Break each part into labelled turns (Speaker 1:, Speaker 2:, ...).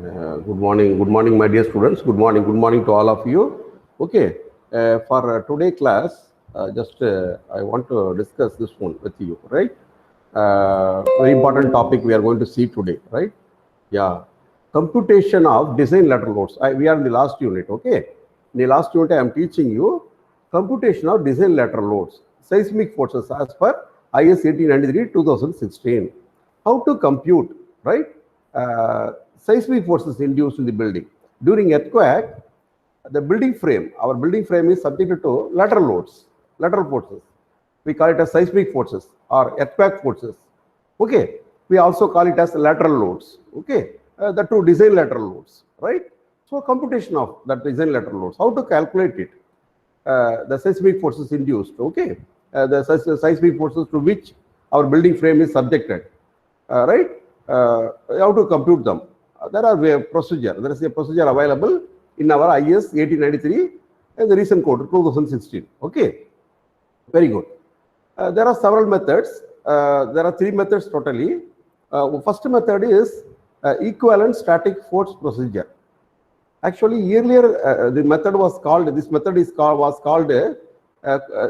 Speaker 1: Good morning, my dear students. Good morning to all of you. Okay, for today class, I want to discuss this one with you, right? Very important topic we are going to see today, right? Yeah, computation of design lateral loads. We are in the last unit, okay? In the last unit, I am teaching you computation of design lateral loads, seismic forces as per IS 1893-2016. How to compute, right? Seismic forces induced in the building. During earthquake, the building frame, our building frame is subjected to lateral loads, lateral forces. We call it as seismic forces or earthquake forces. Okay, we also call it as lateral loads. Okay, the two design lateral loads, right? So computation of that design lateral loads, how to calculate it? The seismic forces induced, okay? The seismic forces to which our building frame is subjected, right? How to compute them? There are a procedure. There is a procedure available in our IS 1893 and the recent code 2016. Okay, very good. There are several methods. There are three methods totally. First method is equivalent static force procedure. Actually, earlier the method was called. This method was called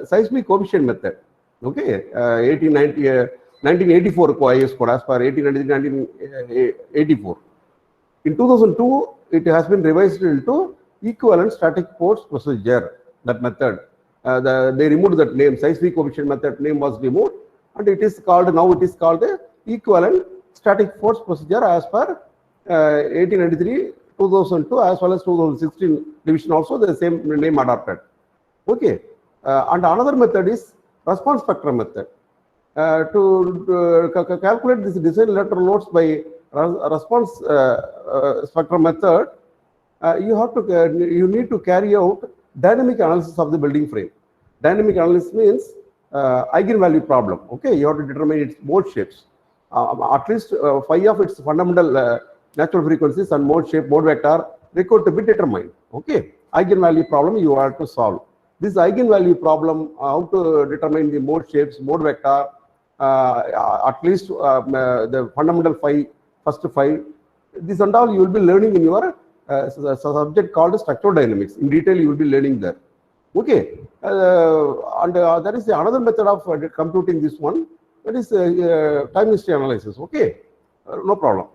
Speaker 1: seismic coefficient method. Okay, 1984 IS code as per 1984. In 2002, it has been revised into equivalent static force procedure. That method, they removed that name. Seismic coefficient method name was removed, and it is called now. It is called equivalent static force procedure as per 1893, 2002, as well as 2016 division. Also, the same name adopted. Okay, and another method is response spectrum method. To calculate this design lateral loads by response spectrum method, you need to carry out dynamic analysis of the building frame. Dynamic analysis means eigenvalue problem. Okay, you have to determine its mode shapes. At least 5 of its fundamental natural frequencies and mode shape, mode vector required to be determined. Okay, eigenvalue problem you have to solve. This eigenvalue problem, how to determine the mode shapes, mode vector, at least the fundamental first 5. This and all you will be learning in your subject called structural dynamics. In detail, you will be learning there. Okay, and there is another method of computing this one. That is time history analysis. Okay, no problem.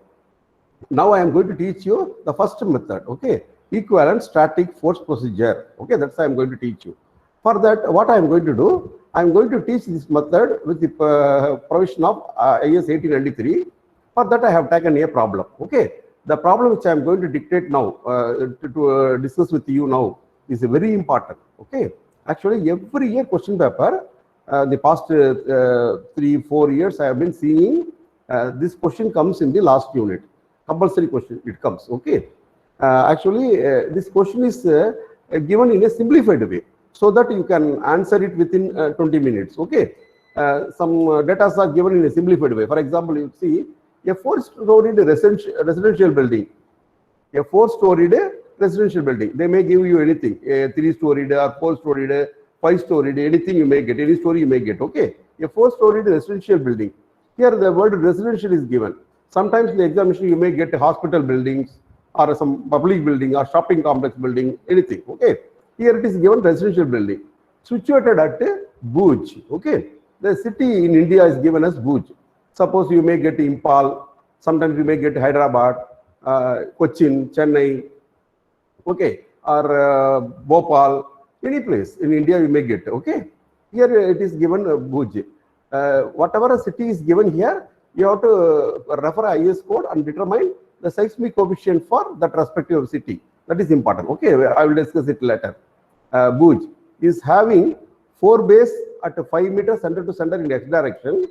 Speaker 1: Now I am going to teach you the first method. Okay, equivalent static force procedure. Okay, that's why I am going to teach you. For that, what I am going to do, I am going to teach this method with the provision of IS 1893. For that, I have taken a problem. Okay, the problem which I am going to dictate now to discuss with you now is very important. Okay, actually every year question paper, the past 3-4 years I have been seeing this question comes in the last unit. Compulsory question it comes. Okay, actually this question is given in a simplified way, so that you can answer it within 20 minutes. Okay, some data are given in a simplified way. For example, you see a 4-storied residential building. A 4-storied residential building. They may give you anything, a 3-storied or 4-storied, 5-storied, anything you may get, any story you may get. Okay, a 4-storied residential building. Here the word residential is given. Sometimes in the examination you may get hospital buildings or some public building or shopping complex building, anything. Okay, here it is given residential building situated at Bhuj. Okay, the city in India is given as Bhuj. Suppose you may get Impal, sometimes you may get Hyderabad, Cochin, Chennai, okay, or Bhopal, any place in India you may get. Okay, here it is given Bhuj. Whatever a city is given here, you have to refer IS code and determine the seismic coefficient for that respective city. That is important. Okay, I will discuss it later. Bhuj is having 4 bays at 5 meters center to center in X direction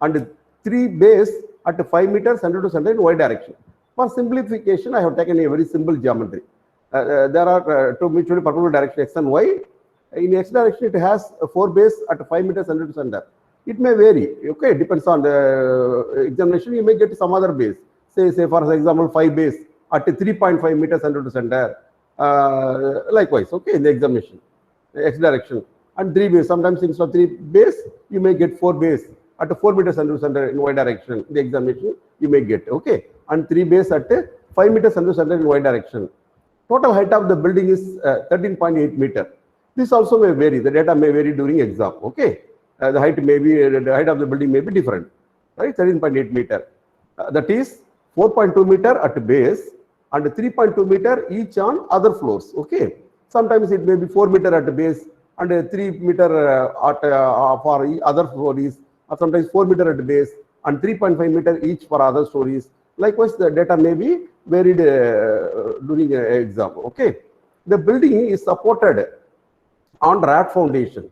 Speaker 1: and 3 bays at 5 meters center to center in Y direction. For simplification, I have taken a very simple geometry. There are two mutually perpendicular directions X and Y. In X direction, it has 4 bays at 5 meters center to center. It may vary. Okay, depends on the examination. You may get some other base. Say for example, 5 bays at 3.5 meters center to center. Likewise, okay, in the examination, X direction, and 3 bays. Sometimes instead of 3 bays, you may get 4 bays at 4 meters center to center in Y direction. In the examination, you may get, okay, and 3 bays at 5 meters center to center in y direction. Total height of the building is 13.8 meter. This also may vary. The data may vary during exam. Okay, the height may be the height of the building may be different, right? 13.8 meter. That is 4.2 meter at base and 3.2 meter each on other floors. Okay, sometimes it may be 4 meter at base and 3 meter for other stories, or sometimes 4 meter at base and 3.5 meter each for other stories. Likewise, the data may be varied during exam. Okay, the building is supported on raft foundation.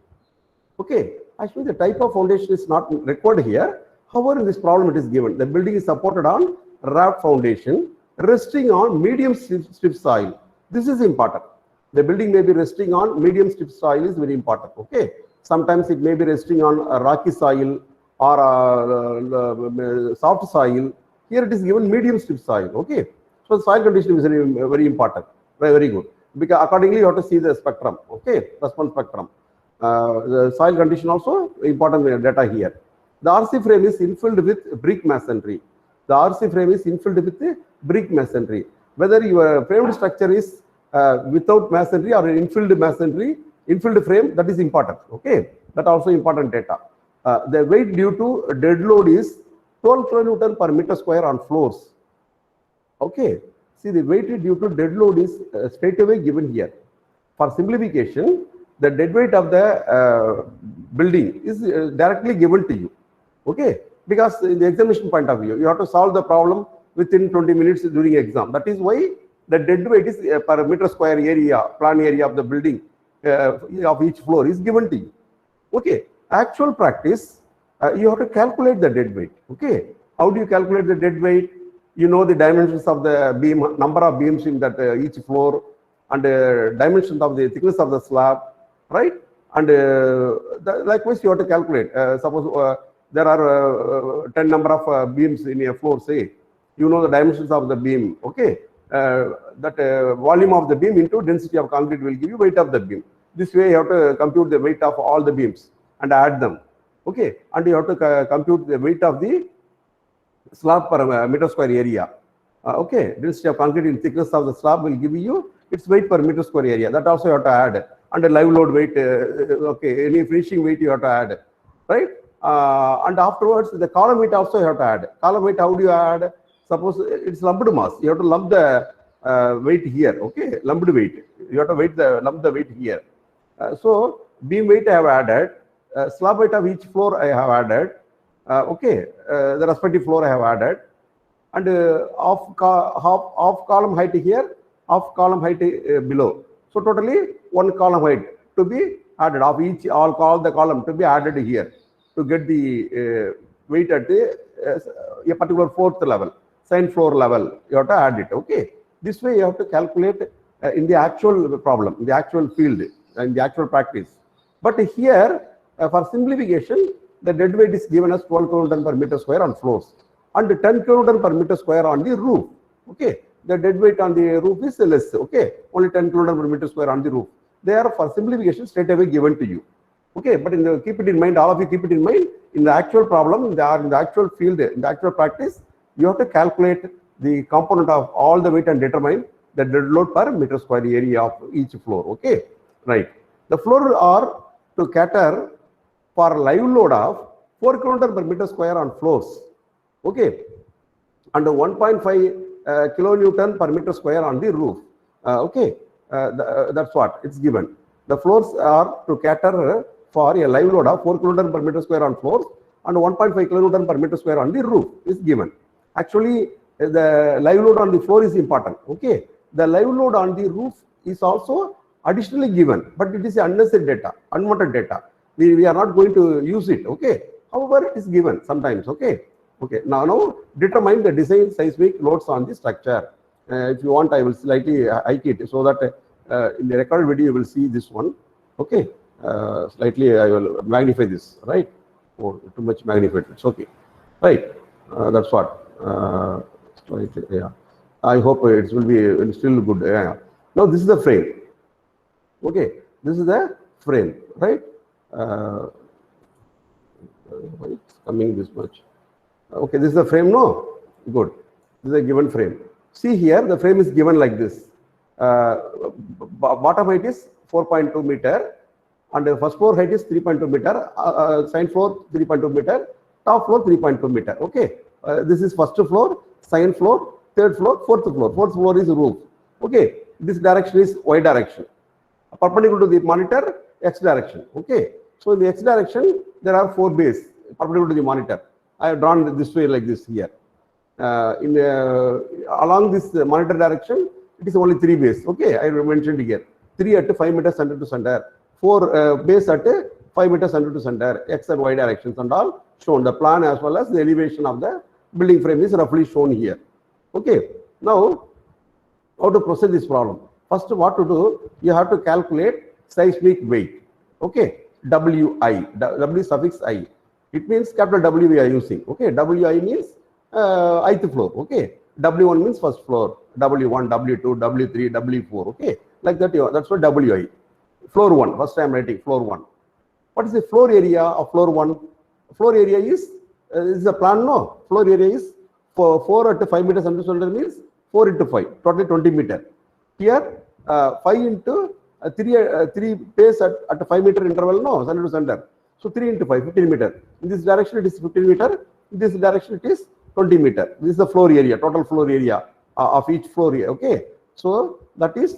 Speaker 1: Okay, actually the type of foundation is not recorded here. However, in this problem it is given. The building is supported on raft foundation, resting on medium stiff soil. This is important. The building may be resting on medium stiff soil is very important. Okay, sometimes it may be resting on a rocky soil or soft soil. Here it is given medium stiff soil. Okay, so the soil condition is very important. Very good. Because accordingly you have to see the spectrum. Okay, response spectrum. The soil condition also important data here. The RC frame is infilled with brick masonry. The RC frame is infilled with brick masonry. Whether your framed structure is without masonry or infilled masonry, infilled frame, that is important. Okay, that also important data. The weight due to dead load is 12 kilonewton per meter square on floors. Okay, see the weight due to dead load is straight away given here. For simplification, the dead weight of the building is directly given to you. Okay, because in the examination point of view, you have to solve the problem within 20 minutes during exam. That is why the dead weight is per meter square area, plan area of the building of each floor is given to you. Okay, actual practice, you have to calculate the dead weight. Okay, how do you calculate the dead weight? You know the dimensions of the beam, number of beams in that each floor, and dimensions of the thickness of the slab, right? And likewise you have to calculate. Suppose there are 10 number of beams in a floor, say, you know the dimensions of the beam. Okay, that volume of the beam into density of concrete will give you weight of the beam. This way you have to compute the weight of all the beams and add them. Okay, and you have to compute the weight of the slab per meter square area. Okay, density of concrete in thickness of the slab will give you its weight per meter square area. That also you have to add. And the live load weight, okay, any finishing weight you have to add, right? And afterwards, the column weight also you have to add. Column weight, how do you add? Suppose it's lumped mass. You have to lump the weight here. Okay, lumped weight. You have to lump the weight here. So beam weight I have added. Slab weight of each floor I have added. Okay, the respective floor I have added, and off column height here, off column height below. So totally one column height to be added of each, all the column to be added here to get the weight at the a particular fourth level, second floor level. You have to add it. Okay, this way you have to calculate in the actual problem, in the actual field, in the actual practice. But here for simplification, the dead weight is given as 12 kilonewton per meter square on floors and 10 kilonewton per meter square on the roof. Okay, the dead weight on the roof is less. Okay, only 10 kilonewton per meter square on the roof. They are for simplification straight away given to you. Okay, but keep it in mind, all of you keep it in mind, in the actual problem, in the actual field, in the actual practice, you have to calculate the component of all the weight and determine the dead load per meter square area of each floor. Okay, right. The floor are to cater for live load of 4 kilonewton per meter square on floors. Okay, and 1.5 kilonewton per meter square on the roof. Okay, that's what it's given. The floors are to cater for a live load of 4 kilonewton per meter square on floors and 1.5 kilonewton per meter square on the roof is given. Actually, the live load on the floor is important. Okay, the live load on the roof is also additionally given, but it is unnecessary data, unwanted data. We are not going to use it. Okay, however, it is given sometimes. Okay, okay. Now determine the design seismic loads on the structure. If you want, I will slightly hike it so that in the recorded video you will see this one. Okay, slightly I will magnify this. Right? Oh, too much magnified. It's okay. Right. That's what. Slightly, yeah. I hope it will be still good. Yeah. Now this is the frame. Okay, this is the frame. Right. Why it's coming this much? Okay, this is the frame, no? Good. This is a given frame. See here, the frame is given like this. Bottom height is 4.2 meter, and the first floor height is 3.2 meter, second floor 3.2 meter, top floor 3.2 meter. Okay, this is first floor, second floor, third floor, fourth floor. Fourth floor is roof. Okay, this direction is y direction. Perpendicular to the monitor, x direction. Okay, so in the x direction there are 4 bays perpendicular to the monitor. I have drawn this way like this here. Along this monitor direction, it is only 3 bays. Okay, I mentioned here 3 at 5 meters center to center, 4 bays at 5 meters center to center, x and y directions and all shown. The plan as well as the elevation of the building frame is roughly shown here. Okay, now how to proceed this problem? First, what to do? You have to calculate seismic weight. Okay, Wi, W suffix I. It means capital W we are using. Okay, Wi means ith floor. Okay, W1 means first floor, W1, W2, W3, W4. Okay, like that. That's what Wi. Floor 1. First I am writing floor 1. What is the floor area of floor 1? Floor area is the plan. No, floor area is for 4 at 5 meters under center means 4 into 5, totally 20 meter. Here 5 into 3 bays at 5 meter interval. No, center to center. So 3 into 5, 15 meter. In this direction it is 15 meter. In this direction it is 20 meter. This is the floor area, total floor area of each floor area. Okay, so that is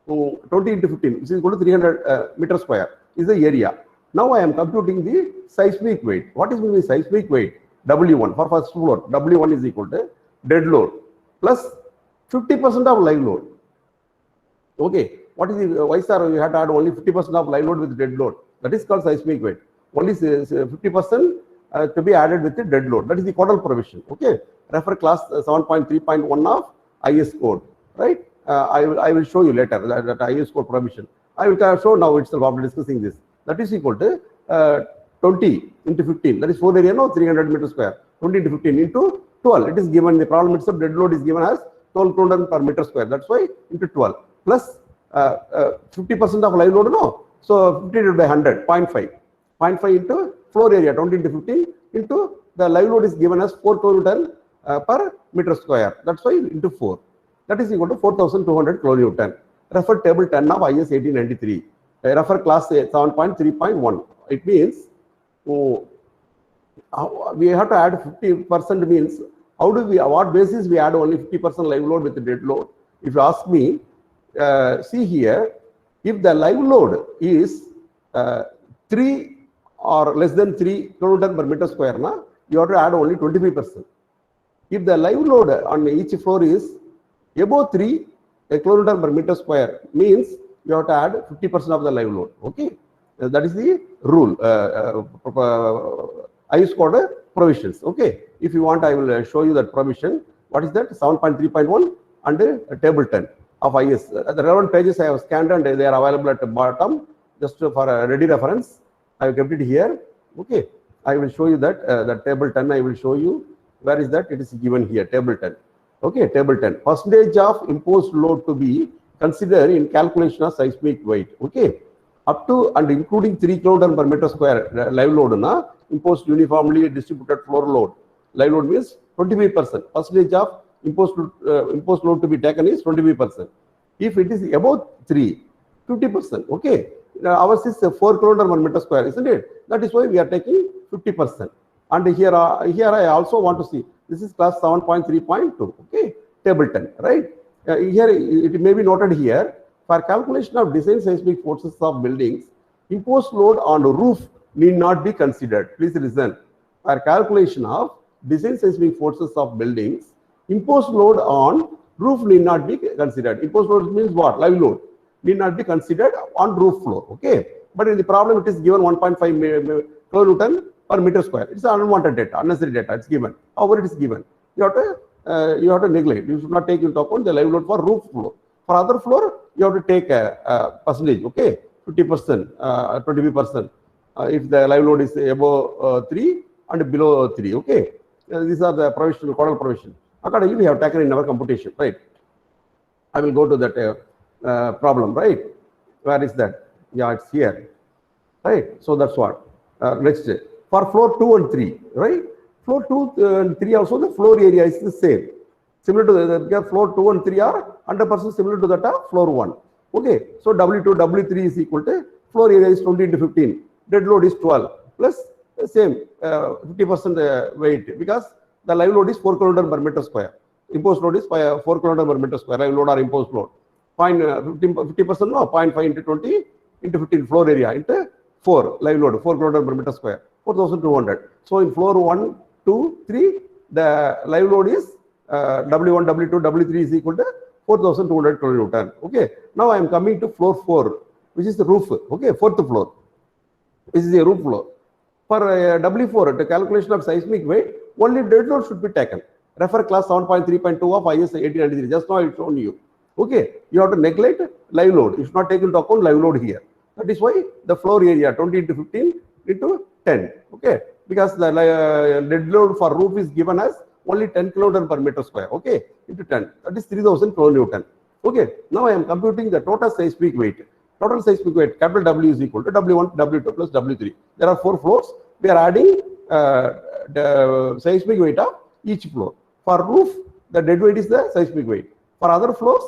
Speaker 1: 20 into 15, which is equal to 300 meter square is the area. Now I am computing the seismic weight. What is the seismic weight? W1 for first floor. W1 is equal to dead load plus 50% of live load. Okay, what is the why sir? You have to add only 50% of live load with dead load. That is called seismic weight. Only 50% to be added with the dead load. That is the codal provision. Okay, refer class 7.3.1 of IS code. Right. I will show you later that IS code provision. I will show now itself after discussing this. That is equal to 20 into 15. That is floor area, no, 300 meter square. 20 into 15 into 12. It is given, the problem itself, dead load is given as 12 kilonewton per meter square. That's why into 12 plus 50% of live load, no. So 50 divided by 100, 0.5. 0.5 into floor area, 20 into 15 into the live load is given as 4 kilonewton per meter square. That's why into 4. That is equal to 4,200 kilonewton. Refer table 10 of IS 1893. Refer class 7.3.1. It means we have to add 50% means how do we, what basis we add only 50% live load with the dead load? If you ask me, see here, if the live load is 3 or less than 3 kilonewton per meter square, you have to add only 25%. If the live load on each floor is above 3 kilonewton per meter square, means you have to add 50% of the live load. Okay, that is the rule. IS code provisions. Okay, if you want, I will show you that provision. What is that? 7.3.1 and table 10 of IS. The relevant pages I have scanned and they are available at the bottom. Just for a ready reference, I have kept it here. Okay, I will show you that the table 10. I will show you where is that. It is given here. Table 10. Okay, table 10. Percentage of imposed load to be considered in calculation of seismic weight. Okay, up to and including 3 kilonewton per meter square live load, imposed uniformly distributed floor load. Live load means 25%. Percentage of imposed load to be taken is 25%. If it is above 3, 50%. Okay, ours is 4 kilonewton per meter square, isn't it? That is why we are taking 50%. And here I also want to see. This is class 7.3.2. Okay, table 10. Right. Here it may be noted here, for calculation of design seismic forces of buildings, imposed load on roof need not be considered. Please listen. For calculation of design seismic forces of buildings, imposed load on roof need not be considered. Imposed load means what? Live load need not be considered on roof floor. Okay, but in the problem it is given 1.5 kilonewton per meter square. It's unwanted data, unnecessary data. It's given. However, it is given. You have to neglect. You should not take into account the live load for roof floor. For other floor, you have to take a percentage. Okay, 50%, 25%. If the live load is above 3 and below 3. Okay, these are the provision, codal provision. Accordingly, we have taken in our computation. Right. I will go to that problem. Right. Where is that? Yeah, it's here. Right. So that's what. Next, for floor 2 and 3. Right. Floor 2 and 3 also the floor area is the same. similar to the floor 2 and 3 are 100% similar to that of floor 1. Okay, so W2, W3 is equal to floor area is 20 into 15, dead load is 12 plus same 50% weight, because the live load is 4 kN per meter square. Imposed load is 4 kN per meter square, live load or imposed load. 50% no, 0.5 into 20 into 15 floor area into 4 live load, 4 kN per meter square, 4,200. So in floor 1, 2, 3, the live load is W1, W2, W3 is equal to 4,200 kilonewton. Okay, now I am coming to floor 4, which is the roof. Okay, fourth floor. This is a roof floor. For W4, the calculation of seismic weight, only dead load should be taken. Refer class 7.3.2 of IS 1893. Just now I shown you. Okay, you have to neglect live load. You should not take into account live load here. That is why the floor area 20 into 15 into 10. Okay, because the dead load for roof is given as only 10 kN per meter square. Okay, into 10. That is 3,000 kilonewton. Okay, now I am computing the total seismic weight. Total seismic weight, capital W is equal to W1, W2 plus W3. There are 4 floors. We are adding the seismic weight of each floor. For roof, the dead weight is the seismic weight. For other floors,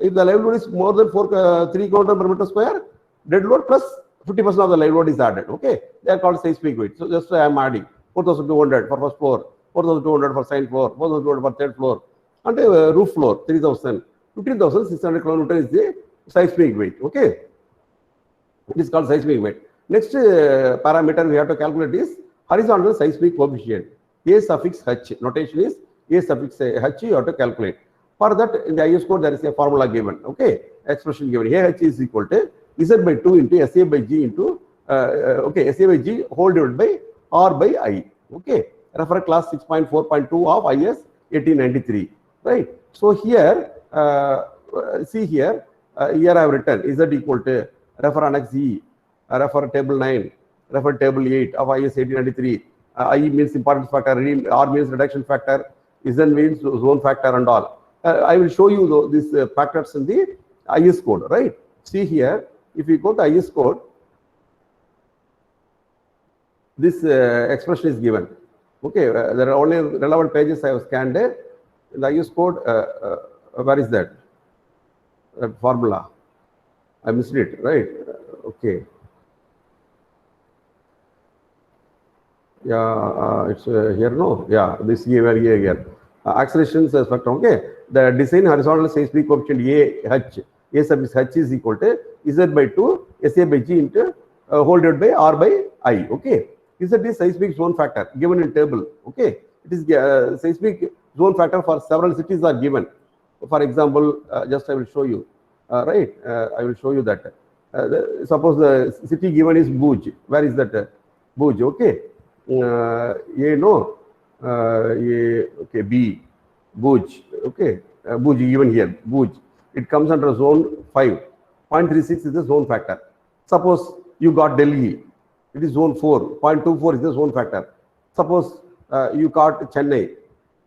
Speaker 1: if the live load is more than 3 kN per meter square, dead load plus 50% of the live load is added. Okay, they are called seismic weight. So just I am adding 4,200 for first floor, 4,200 for second floor, 4,200 for third floor, and roof floor 3,000. 15,600 kilonewton is the seismic weight. Okay, it is called seismic weight. Next parameter we have to calculate is horizontal seismic coefficient. A suffix H. Notation is A suffix H you have to calculate. For that, in the IS code there is a formula given. Okay, expression given. AH is equal to Z by 2 into SA by G into SA by G whole divided by R by I. Okay, refer class 6.4.2 of IS 1893. Right. So here, see here, here I have written Z equal to refer annex E, refer table 9, refer table 8 of IS 1893. I means importance factor, R means reduction factor, Z means zone factor and all. I will show you these factors in the IS code, right? See here, if you go to IS code, this expression is given. Okay, there are only relevant pages I have scanned. In the IS code, where is that? Formula. I missed it, right? Okay. Yeah, it's here, no? Yeah, this here. Acceleration spectrum, okay. The design horizontal seismic coefficient A sub H is equal to Z by 2, SA by G into whole divided by R by I, okay. Z is seismic zone factor given in table, okay. It is seismic zone factor for several cities are given. For example, just I will show you, right? I will show you that. Suppose the city given is Bhuj. Where is that? Bhuj, okay. A no, okay, B, Bhuj, okay. Bhuj given here, Bhuj. It comes under zone 5. 0.36 is the zone factor. Suppose you got Delhi, it is zone 4. 0.24 is the zone factor. Suppose you got Chennai,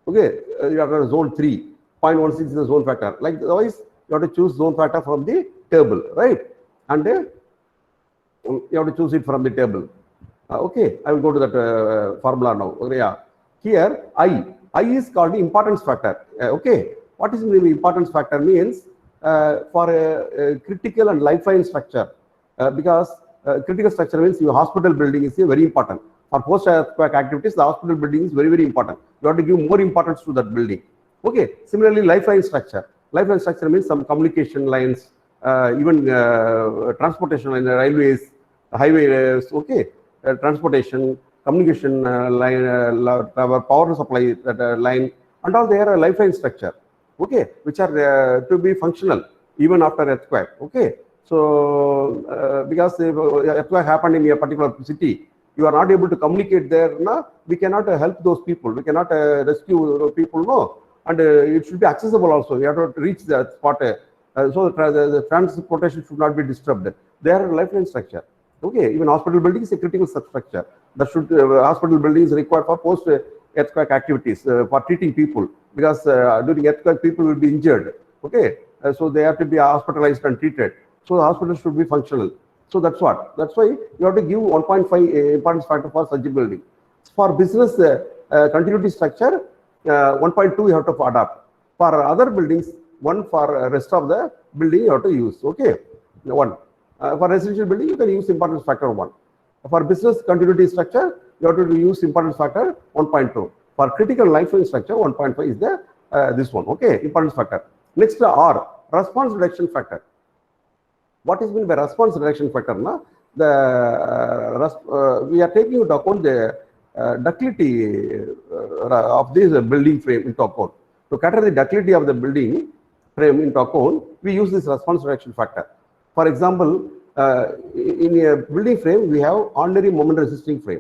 Speaker 1: okay, you have zone 3. 0.16 is the zone factor. Like otherwise, you have to choose zone factor from the table, right? And you have to choose it from the table. Okay, I will go to that formula now. Okay, yeah. Here, I is called the importance factor. Okay, what is the importance factor means for a critical and lifeline structure, because critical structure means your hospital building is very important. For post-earthquake activities, the hospital building is very, very important. You have to give more importance to that building. Okay, similarly, lifeline structure. Lifeline structure means some communication lines, even transportation line, railways, highways, okay, transportation, communication line, power supply line, and all they are a lifeline structure, okay, which are to be functional even after earthquake, okay. So, because if earthquake happened in a particular city, you are not able to communicate there, no? We cannot help those people, we cannot rescue those people, no? And it should be accessible also, you have to reach that spot. So the transportation should not be disturbed. They are a lifeline structure. Okay, even hospital building is a critical structure. That should hospital building is required for post earthquake activities for treating people, because during earthquake people will be injured. Okay, so they have to be hospitalized and treated. So the hospital should be functional. So that's what. That's why you have to give 1.5 importance factor for such a building. For business continuity structure, 1.2 you have to adopt. For other buildings, 1 for rest of the building you have to use. Okay, 1. For residential building, you can use importance factor 1. For business continuity structure, you have to use importance factor 1.2. For critical lifeline structure, 1.5 is the this one. Okay, importance factor. Next, R, response reduction factor. What is meant by response reduction factor? Na? We are taking into account the ductility of this building frame into account. To cater the ductility of the building frame into account, we use this response reduction factor. For example, in a building frame, we have ordinary moment resisting frame.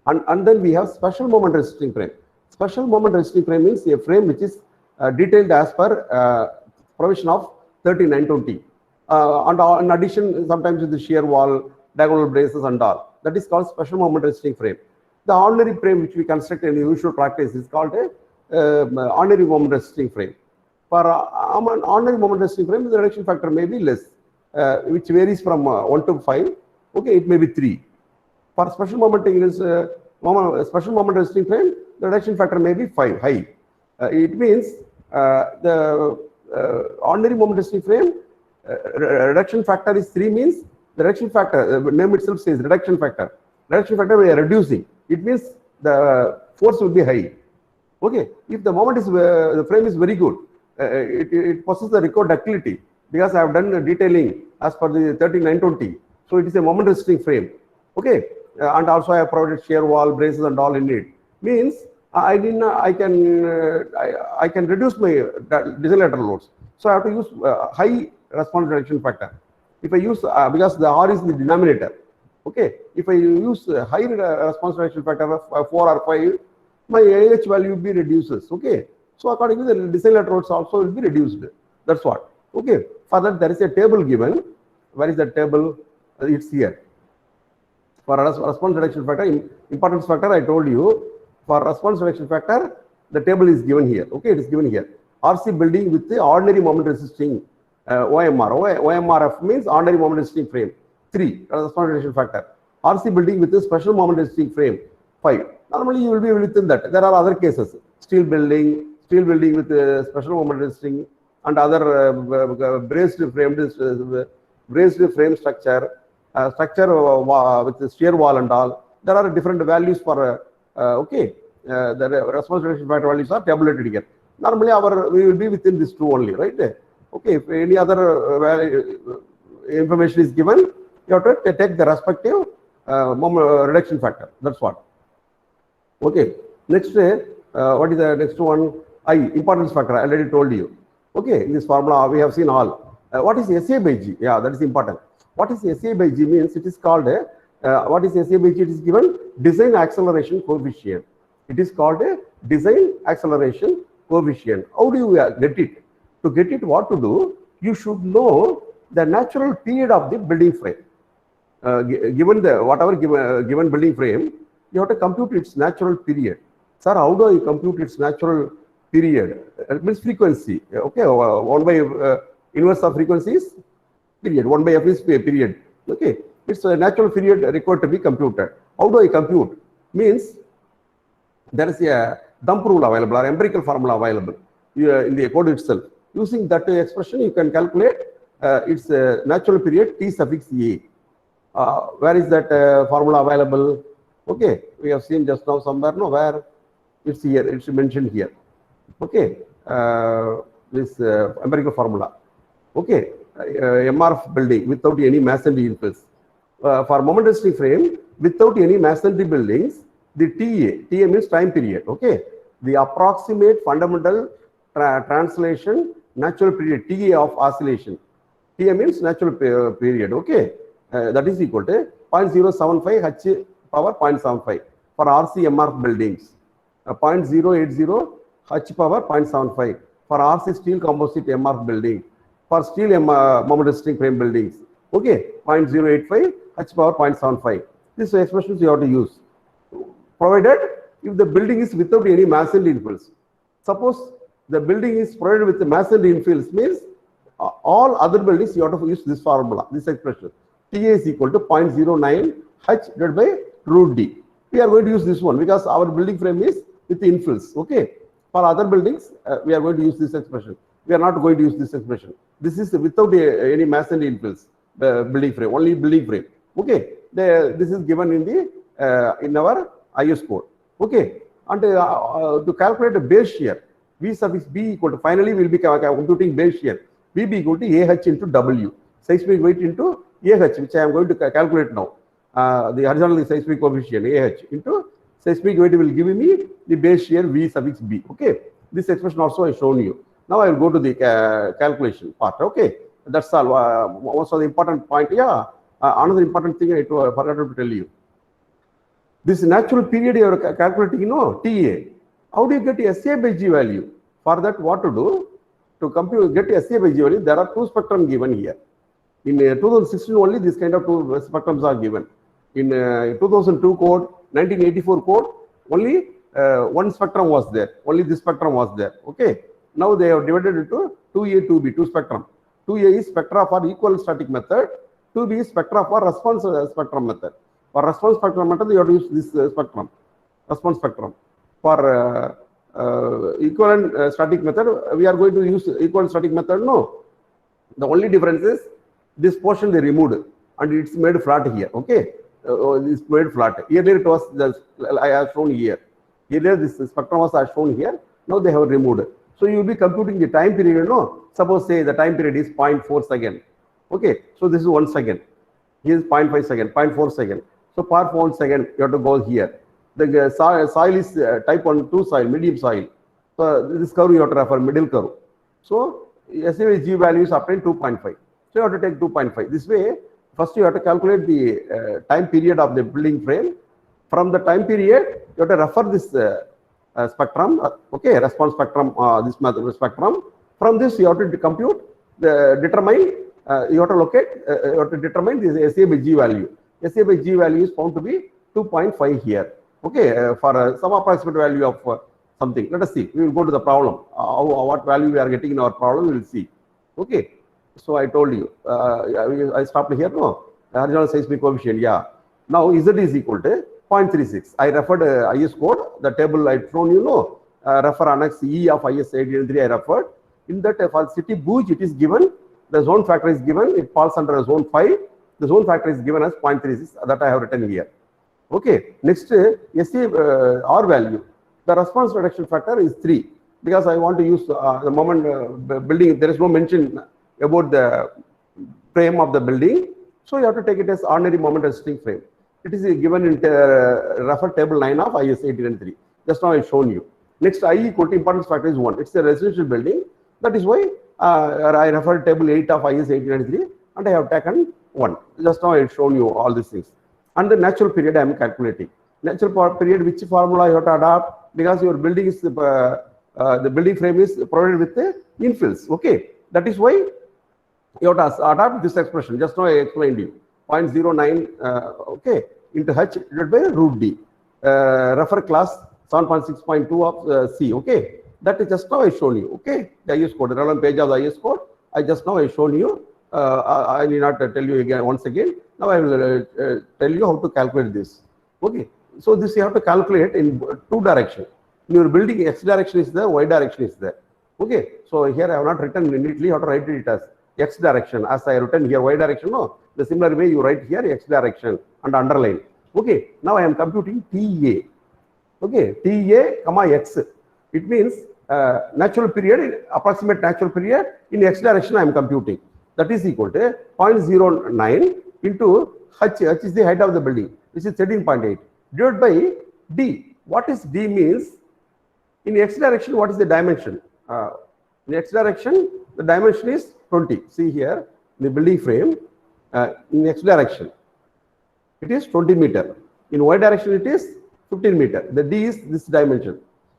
Speaker 1: And then we have special moment resisting frame. Special moment resisting frame means a frame which is detailed as per provision of 3920. And in addition, sometimes with the shear wall, diagonal braces and all. That is called special moment resisting frame. The ordinary frame which we construct in the usual practice is called a ordinary moment resisting frame. For an ordinary moment resisting frame, the reduction factor may be less, which varies from 1 to 5. Okay, it may be 3. For special moment resisting frame, the reduction factor may be 5, high. It means the ordinary moment resisting frame reduction factor is 3 means the reduction factor, the name itself says reduction factor. Reduction factor we are reducing. It means the force will be high. Okay, if the moment is the frame is very good, it possesses the required ductility because I have done detailing as per the 3920. So it is a moment resisting frame. Okay, and also I have provided shear wall, braces and all in it. Means I can reduce my design lateral loads. So I have to use high response reduction factor. If I use because the R is the denominator. Okay, if I use high response reduction factor of 4 or 5, my AH value will be reduces. Okay, so accordingly the design lateral loads also will be reduced. That's what. Okay, for that there is a table given. Where is that table? It's here. For response reduction factor, importance factor, I told you. For response reduction factor, the table is given here. Okay, it is given here. RC building with the ordinary moment resisting OMR. OMRF means ordinary moment resisting frame. 3, response reduction factor. RC building with a special moment resisting frame. 5. Normally you will be within that. There are other cases. Steel building with special moment resisting and other braced frame structure, with the shear wall and all. There are different values for okay. The response reduction factor values are tabulated here. Normally we will be within this 2 only, right? Okay, if any other information is given, you have to take the respective reduction factor. That's what. Okay, next, what is the next one? I, importance factor, I already told you. Okay, in this formula, we have seen all. What is SA by G? Yeah, that is important. What is SA by G means? It is called, what is SA by G? It is given design acceleration coefficient. It is called a design acceleration coefficient. How do you get it? To get it, what to do? You should know the natural period of the building frame. Given the whatever given building frame, you have to compute its natural period. Sir, how do I compute its natural period? It means frequency. Okay, 1 by inverse of frequency is period. 1 by f is period. Okay, it's a natural period required to be computed. How do I compute? Means there is a dump rule available or empirical formula available in the code itself. Using that expression, you can calculate its natural period T suffix A. Where is that formula available? Okay, we have seen just now somewhere, no, where it's here, it's mentioned here. Okay, this empirical formula. Okay, MRF building without any masonry infills. For moment resisting frame, without any masonry buildings, the TA means time period. Okay, the approximate fundamental translation natural period TA of oscillation. TA means natural period. Okay, that is equal to 0.075 H power 0.75 for RC-MRF buildings, 0.080 H power 0.75 for RC steel composite MRF building, for steel moment resisting frame buildings. Okay, 0.085 H power 0.75. These expressions you have to use, provided if the building is without any masonry infills. Suppose the building is provided with the masonry infills, means all other buildings you have to use this formula, this expression. TA is equal to 0.09 H divided by root D. We are going to use this one because our building frame is with infills. Okay, For other buildings, we are going to use this expression. We are not going to use this expression. This is without any masonry infills, building frame, only building frame. Okay, this is given in the in our IS code. Okay, and to calculate a base shear, V suffix B equal to, finally we will be computing base shear. B equal to AH into W, seismic weight into AH, which I am going to calculate now. The horizontal seismic coefficient AH into seismic weight will give me the base shear V suffix B. Okay, this expression also I shown you. Now I will go to the calculation part. Okay, that's all. Most of the important point. Yeah, another important thing I forgot to tell you. This natural period you are calculating, TA. How do you get SA by G value? For that, what to do? To compute, get SA by G value, there are two spectrum given here. In 2016 only, this kind of two spectrums are given. In 2002 code, 1984 code, only one spectrum was there. Only this spectrum was there. Okay. Now they have divided into 2A, 2B, two spectrum. 2A is spectra for equivalent static method. 2B is spectra for response spectrum method. For response spectrum method, you have to use this spectrum, response spectrum. For equivalent static method, we are going to use equivalent static method. No. The only difference is this portion they removed and it's made flat here. Okay. It's made flat. Earlier it was, I have shown here. Earlier this spectrum was shown here. Now they have removed. So you will be computing the time period. No. Suppose say the time period is 0.4 second. Okay. So this is 1 second. Here is 0.5 second, 0.4 second. So per 1 second, you have to go here. The soil is type 1, 2 soil, medium soil. So this curve you have to refer, middle curve. So SAG value is obtained 2.5. So you have to take 2.5. This way, first you have to calculate the time period of the building frame. From the time period, you have to refer this spectrum, okay, response spectrum, this method spectrum. From this, you have to compute, determine, you have to locate, you have to determine this SA by G value. SA by G value is found to be 2.5 here. Okay, for some approximate value of something. Let us see. We will go to the problem. What value we are getting in our problem, we will see. Okay. So I told you. I stopped here. No. Horizontal seismic coefficient. Yeah. Now Z is equal to 0.36. I referred IS code. The table I shown you. Refer annex E of IS 883. I referred. In that for city Bhuj, it is given. The zone factor is given. It falls under zone 5. The zone factor is given as 0.36. That I have written here. Okay. Next, SA R value. The response reduction factor is 3 because I want to use the moment building. There is no mention about the frame of the building. So you have to take it as ordinary moment resisting frame. It is given in refer table 9 of IS 893. Just now I shown you. Next, I equal to importance factor is 1. It's a residential building. That is why I refer table 8 of IS 893 and I have taken 1. Just now I have shown you all these things. And the natural period I am calculating. Natural period, which formula you have to adopt because your building is the building frame is provided with the infills. Okay, that is why you have to adopt this expression. Just now I explained you 0.09 okay into H divided by root D. Refer class 7.6.2 of C. Okay, that is just now I shown you. Okay, the IS code, relevant page of the IS code. I just now I shown you. I need not tell you again once again. Now I will tell you how to calculate this. Okay. So this you have to calculate in two directions. In your building, X direction is there, Y direction is there. Okay. So here I have not written neatly. You have to write it as X direction. As I written here, Y direction. No. The similar way you write here X direction and underline. Okay. Now I am computing TA. Okay. TA, comma X. It means natural period, approximate natural period in X direction I am computing. That is equal to 0.09 into H. H is the height of the building, which is 13.8. Divided by D. What is D means? In X direction, what is the dimension? In X direction, the dimension is 20. See here, the building frame, in X direction, it is 20 meter. In Y direction, it is 15 meter. The D is this dimension.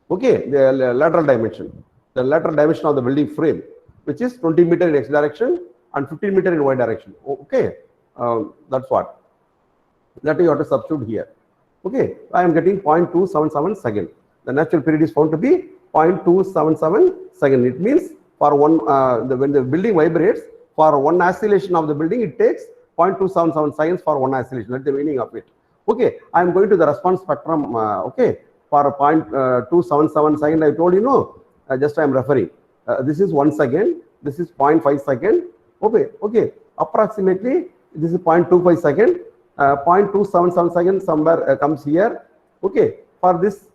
Speaker 1: Okay, the lateral dimension. The lateral dimension of the building frame, which is 20 meter in X direction and 15 meter in Y direction. Okay, that's what. That you have to substitute here. Okay, I am getting 0.277 second. The natural period is found to be 0.277 second. It means for one, when the building vibrates, for one oscillation of the building, it takes 0.277 seconds for one oscillation. That's the meaning of it. Okay, I am going to the response spectrum. Okay, for 0.277 second, I told you, no, just I am referring. This is 1 second, this is 0.5 second. Okay, approximately this is 0.25 second, 0.277 second somewhere comes here. Okay, for this,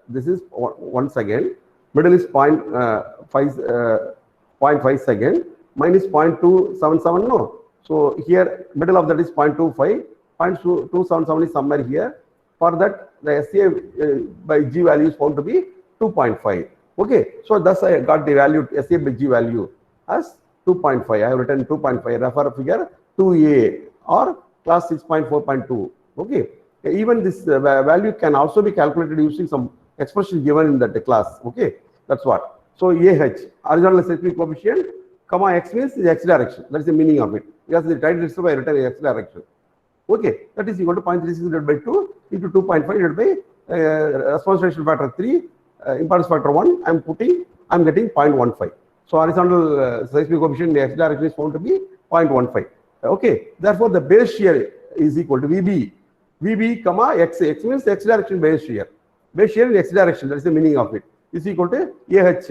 Speaker 1: this is 1 second, middle is 0.5 second, minus 0.277, no. So here, middle of that is 0.25, 0.277 is somewhere here. For that, the SCA by G value is found to be 2.5. Okay, so thus I got the value SCA by G value as 2.5. I have written 2.5. Refer figure 2A or class 6.4.2. Okay, even this value can also be calculated using some expression given in that class. Okay, that's what. So AH, horizontal seismic coefficient, comma X means the X direction. That's the meaning of it. Because the title itself I written X direction. Okay, that is equal to 0.36 divided by 2 into 2.5 divided by response ratio factor 3, impedance factor 1. I'm getting 0.15. So horizontal seismic coefficient in the X direction is found to be 0.15. Okay, therefore the base shear is equal to VB, comma X. X means X direction base shear. Base shear in X direction, that is the meaning of it, is equal to X,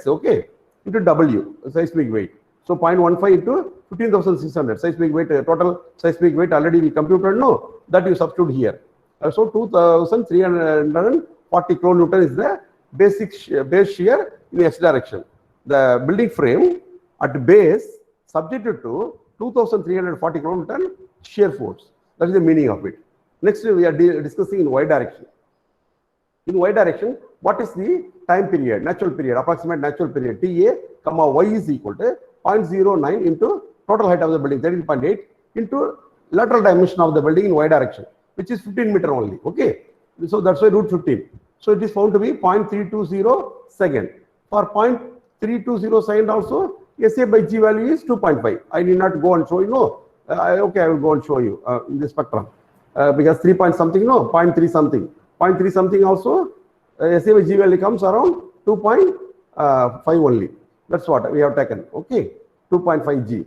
Speaker 1: okay, into W, seismic weight. So 0.15 into 15,600 seismic weight, total seismic weight already we computed, no, that you substitute here. So 2,340 kilonewton is the basic base shear in X direction. The building frame at base subjected to 2,340 kilonewton shear force. That is the meaning of it. Next, we are discussing in Y direction. In Y direction, what is the time period, natural period, approximate natural period, TA, comma Y is equal to 0.09 into total height of the building, 13.8, into lateral dimension of the building in Y direction, which is 15 meter only. Okay, so that's why root 15. So it is found to be 0.320 second. For 0.320 second also, SA by G value is 2.5. I need not go and show you, no. Okay, I will go and show you in the spectrum. Because 3 point something, no, 0.3 something. 0.3 something also, SA by G value comes around 2.5 only. That's what we have taken. Okay, 2.5 G.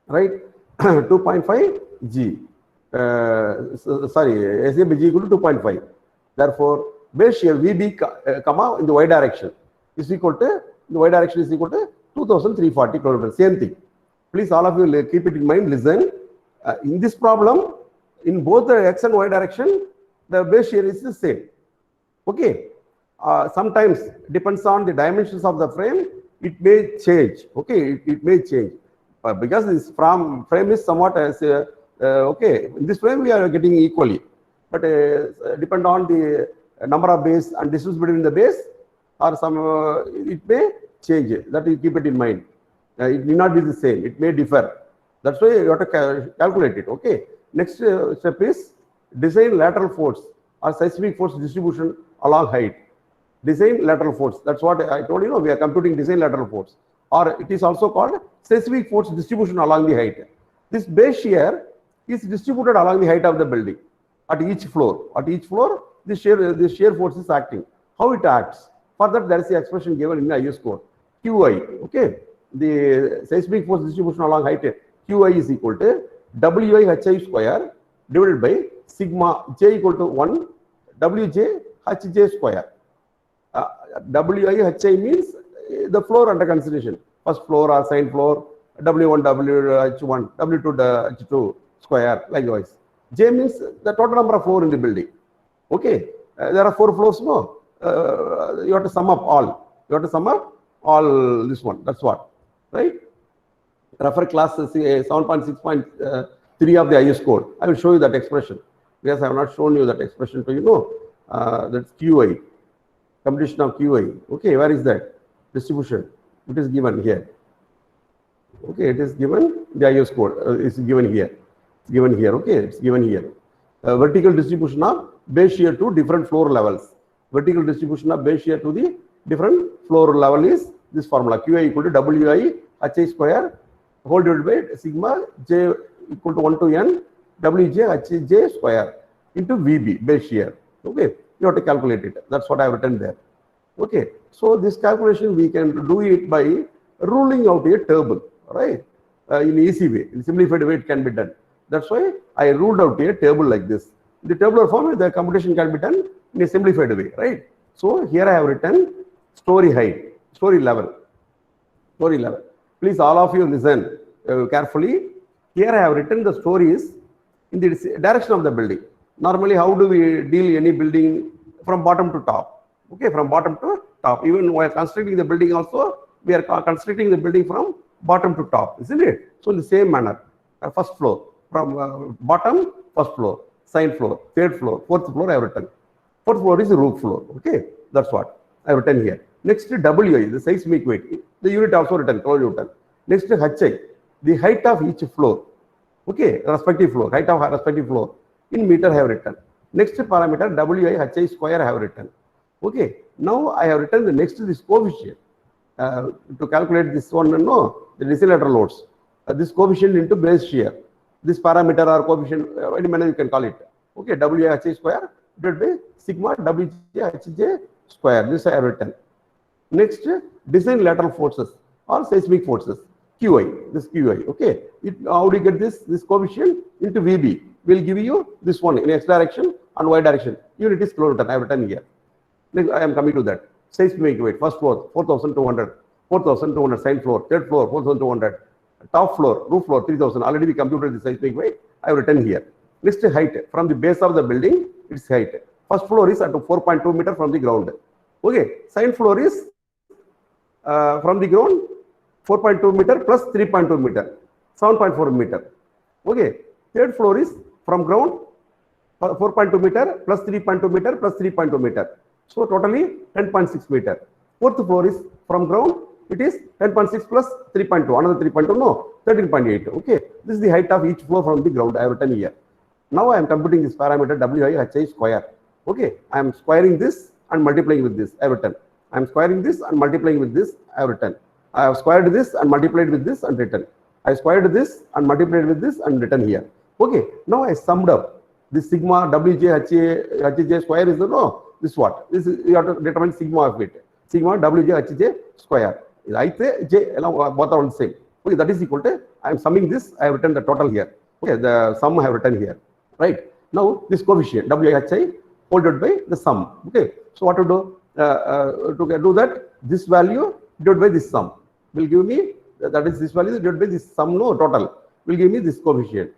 Speaker 1: Right? 2.5 G. Sorry, SA by G equal to 2.5. Therefore, base shear VB, comma in the Y direction is equal to, the Y direction is equal to 2,340 kilonewton. Same thing. Please, all of you keep it in mind, listen. In this problem, in both the X and Y direction, the base shear is the same. Okay. Sometimes depends on the dimensions of the frame, it may change. Okay, it may change. Because this frame is somewhat as okay, in this frame we are getting equally. But depend on the number of base and distance between the base or some, it may change. That you keep it in mind. It may not be the same. It may differ. That's why you have to calculate it. Okay. Next step is design lateral force or seismic force distribution along height. Design lateral force. That's what I told you. We are computing design lateral force, or it is also called seismic force distribution along the height. This base shear is distributed along the height of the building at each floor. At each floor, this shear force is acting. How it acts? For that, there is the expression given in the IS code. QI. Okay. The seismic force distribution along height, QI is equal to WI HI square divided by sigma J equal to 1 WJ HJ square. WI HI means the floor under consideration. First floor or second floor, W1, WH1, W2, H2 square, likewise. J means the total number of floors in the building. Okay. There are 4 floors, no? You have to sum up all. You have to sum up all this one. That's what. Right? Refer class 7.6.3 of the IS code. I will show you that expression. Because I have not shown you that expression to you know. That's QI. Computation of QI. Okay, where is that? Distribution. It is given here. Okay, it is given. The IS code is given here. Given here. Okay, it's given here. Vertical distribution of base shear to different floor levels. Vertical distribution of base shear to the different floor level is this formula. QI equal to WI HI square whole divided by sigma J equal to 1 to N WJ HJ square into VB base shear. Okay, you have to calculate it. That's what I have written there. Okay, so this calculation we can do it by ruling out a table, right? In easy way, in simplified way it can be done. That's why I ruled out a table like this. the tabular form, the computation can be done in a simplified way, right? So here I have written story height, story level. Please, all of you listen carefully. Here I have written the stories in the direction of the building. Normally, how do we deal any building from bottom to top? Okay, from bottom to top. Even while constructing the building also, we are constructing the building from bottom to top, isn't it? So in the same manner, first floor, from bottom, first floor, second floor, third floor, fourth floor I have written. Fourth floor is the roof floor, okay? That's what I have written here. Next, WI, the seismic weight. The unit also written, kilonewton. Next, HI, the height of each floor. Okay, respective floor, height of respective floor. In meter I have written. Next parameter, WI, HI square I have written. Okay, now I have written the next this coefficient. To calculate this one, no, the lateral loads. This coefficient into base shear. This parameter or coefficient, any manner you can call it. Okay, WI, HI square divided by sigma WJ, HJ square. This I have written. Next, design lateral forces or seismic forces, QI, this QI, okay. How do you get this? This coefficient into VB will give you this one in X direction and Y direction. Unit is kilonewton, I have written here. Next, I am coming to that. Seismic weight, first floor, 4,200, 4,200, second floor, third floor, 4,200, top floor, roof floor, 3,000. Already we computed the seismic weight, I have written here. Next, height, from the base of the building, its height. First floor is at 4.2 meter from the ground. Okay, second floor is from the ground 4.2 meter plus 3.2 meter, 7.4 meter. Okay, third floor is from ground 4.2 meter plus 3.2 meter plus 3.2 meter. So totally 10.6 meter. Fourth floor is from ground, it is 10.6 plus 3.2, another 3.2, no, 13.8. Okay, this is the height of each floor from the ground, I have written here. Now I am computing this parameter WI, HI square. Okay, I am squaring this and multiplying with this, I have written. I am squaring this and multiplying with this, I have written. I have squared this and multiplied with this and written. I squared this and multiplied with this and written here. Okay, now I summed up this sigma WJ HJ square is the no, this what? This is, you have to determine sigma of it. Sigma WJ HJ square. I say J both are all the same. Okay, that is equal to, I am summing this, I have written the total here. Okay, the sum I have written here. Right. Now this coefficient WHI folded by the sum. Okay. So what to do? To do that, this value divided by this sum will give me, that is this value divided by this sum, no, total will give me this coefficient.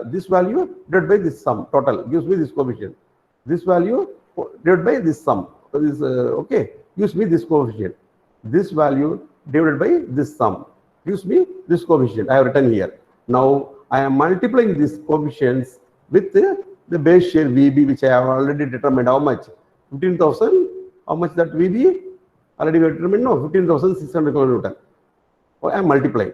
Speaker 1: This value divided by this sum total gives me this coefficient. This value divided by this sum, this okay, gives me this coefficient. This value divided by this sum gives me this coefficient. I have written here. Now I am multiplying these coefficients with the base shear VB, which I have already determined. How much? 15,000. How much that VB? Already we determined, no, 15,600 kilonewton. So I am multiplying.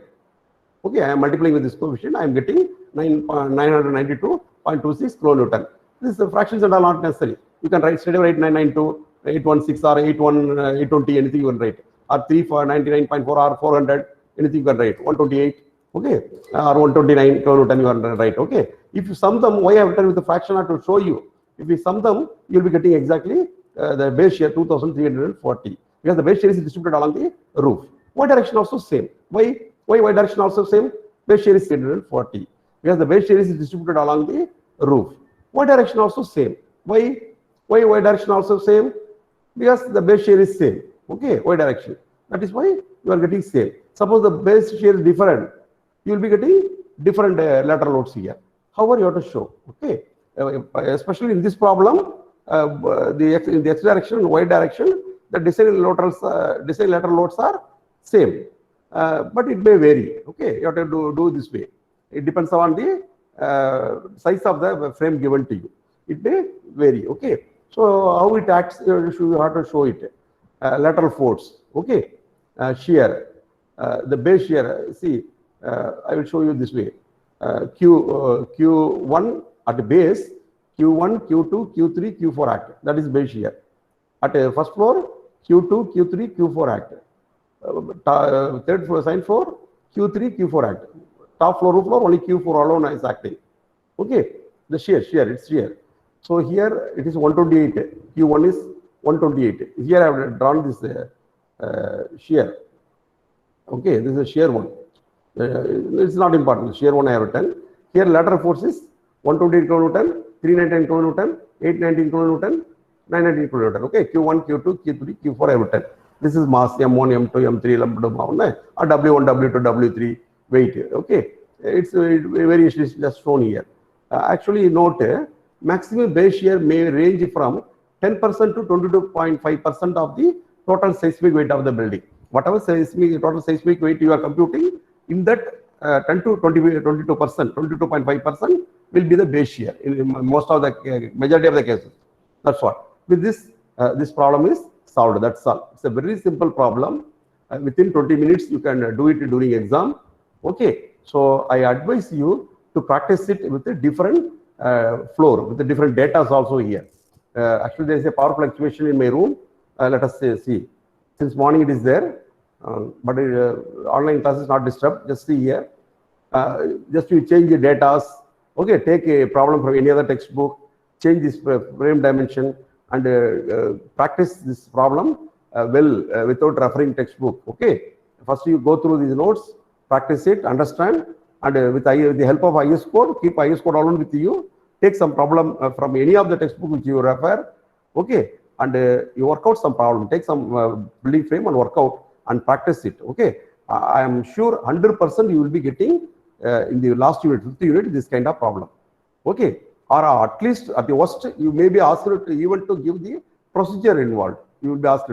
Speaker 1: Okay, I am multiplying with this coefficient. I am getting 992.26 kilonewton. These fractions are not necessary. You can write straight away 992, 816 or 820, anything you can write. Or 3 for 99.4 or 400, anything you can write. 128, okay, or 129 kilonewton you can write. Okay, if you sum them, why I have written with the fraction to show you. If you sum them, you will be getting exactly the base shear 2,340, because the base shear is distributed along the roof. Y direction also same. Why Y direction also same? Base shear is 340, because the base shear is distributed along the roof. Y direction also same. Why Y direction also same? Because the base shear is same. Okay, Y direction. That is why you are getting same. Suppose the base shear is different, you will be getting different lateral loads here. However, you have to show. Okay, especially in this problem, in the X direction and Y direction, the design lateral loads are same, but it may vary. Okay, you have to do this way. It depends on the size of the frame given to you. It may vary. Okay, so how it acts, you have to show it. Lateral force. Okay, shear, the base shear. See, I will show you this way. Q1 at the base, Q1, Q2, Q3, Q4 act. That is base shear. At first floor, Q2, Q3, Q4 act. Third floor, second floor, Q3, Q4 act. Top floor, roof floor, only Q4 alone is acting. Okay, the shear, it's shear. So here it is 128. Q1 is 128. Here I have drawn this shear. Okay, this is a shear one. It's not important. Shear one I have written. Here lateral force is 128 kilonewton. 399 kilonewton, 819 kilonewton, 919 kilonewton. Okay, Q1, Q2, Q3, Q4 I will tell. This is mass M1, M2, M3, or W1, W2, W3 weight. Okay, it's variation is just shown here. Actually, note maximum base shear may range from 10% to 22.5% of the total seismic weight of the building. Whatever total seismic weight you are computing, in that 10 to 22%, 22.5% will be the base shear in most of the majority of the cases. That's what. With this, this problem is solved. That's all. It's a very simple problem. Within 20 minutes, you can do it during exam. Okay. So I advise you to practice it with a different floor, with the different data also here. Actually, there is a power fluctuation in my room. Let us see. Since morning it is there, but online class is not disturbed. Just see here. Just you change the data. Okay, take a problem from any other textbook, change this frame dimension, and practice this problem well without referring textbook. Okay, first you go through these notes, practice it, understand, and with the help of IS code, keep IS code along with you. Take some problem from any of the textbook which you refer. Okay, and you work out some problem. Take some building frame and work out and practice it. Okay, I am sure 100% you will be getting in the last unit, 50th unit, this kind of problem. Okay, or at least at the worst, you may be asked to even to give the procedure involved. You will be asked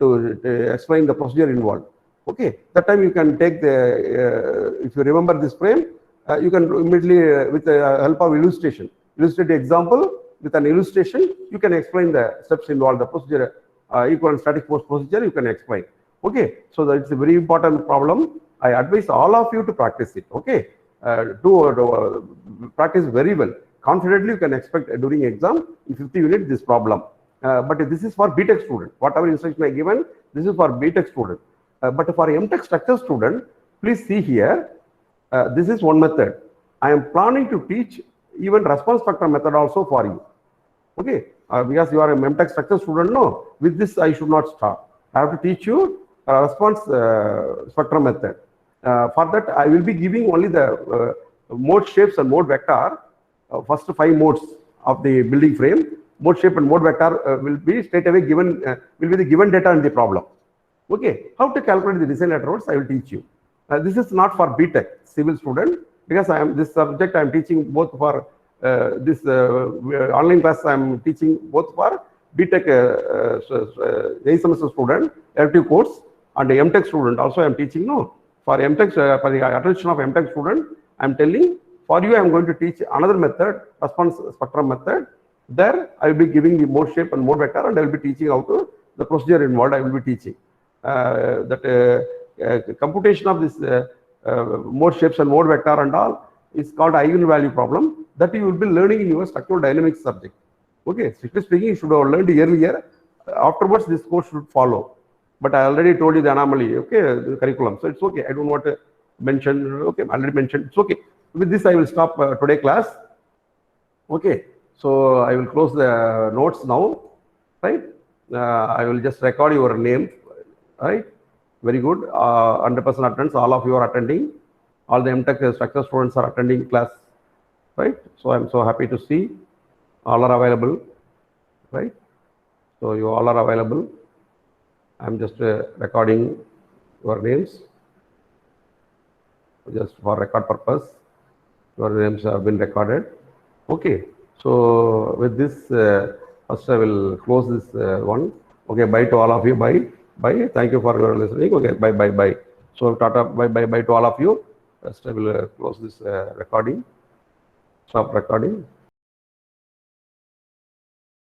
Speaker 1: to explain the procedure involved. Okay, that time you can take the, if you remember this frame, you can immediately, with the help of illustration, illustrate the example with an illustration, you can explain the steps involved, the procedure, equivalent static force procedure, you can explain. Okay, so that's a very important problem. I advise all of you to practice it. Okay, practice very well. Confidently, you can expect during exam in 50 unit this problem. But this is for BTech student. Whatever instruction I given, this is for BTech student. But for MTech structure student, please see here. This is one method. I am planning to teach even response spectrum method also for you. Okay, because you are a MTech structure student, no. With this, I should not start. I have to teach you a response spectrum method. For that, I will be giving only the mode shapes and mode vector. First 5 modes of the building frame. Mode shape and mode vector will be straight away given. Will be the given data in the problem. Okay, how to calculate the design laterals, I will teach you. This is not for BTech civil student, because this subject I am teaching both for this online class. I am teaching both for BTech A semester student, elective course, and MTech student also I am teaching. No, for MTech, for the attention of MTech student, I am telling, for you I am going to teach another method, response spectrum method. There I will be giving the mode shape and mode vector, and I will be teaching how to the procedure involved. I will be teaching. Computation of this mode shapes and mode vector and all is called eigenvalue problem, that you will be learning in your structural dynamics subject. Okay, strictly speaking, you should have learned earlier. Afterwards, this course should follow. But I already told you the anomaly, okay, the curriculum. So it's okay. I don't want to mention, okay, I already mentioned. It's okay. With this, I will stop today class. Okay, so I will close the notes now, right? I will just record your name. Right, very good. 100% attendance. All of you are attending. All the MTech structure students are attending class. Right. So I'm so happy to see all are available. Right. So you all are available. I'm just recording your names just for record purpose. Your names have been recorded. Okay. So with this, first I will close this one. Okay. Bye to all of you. Bye. Bye. Thank you for your listening. Okay. Bye. Bye. Bye. So Tata. Bye. Bye. Bye to all of you. First I will close this recording. Stop recording.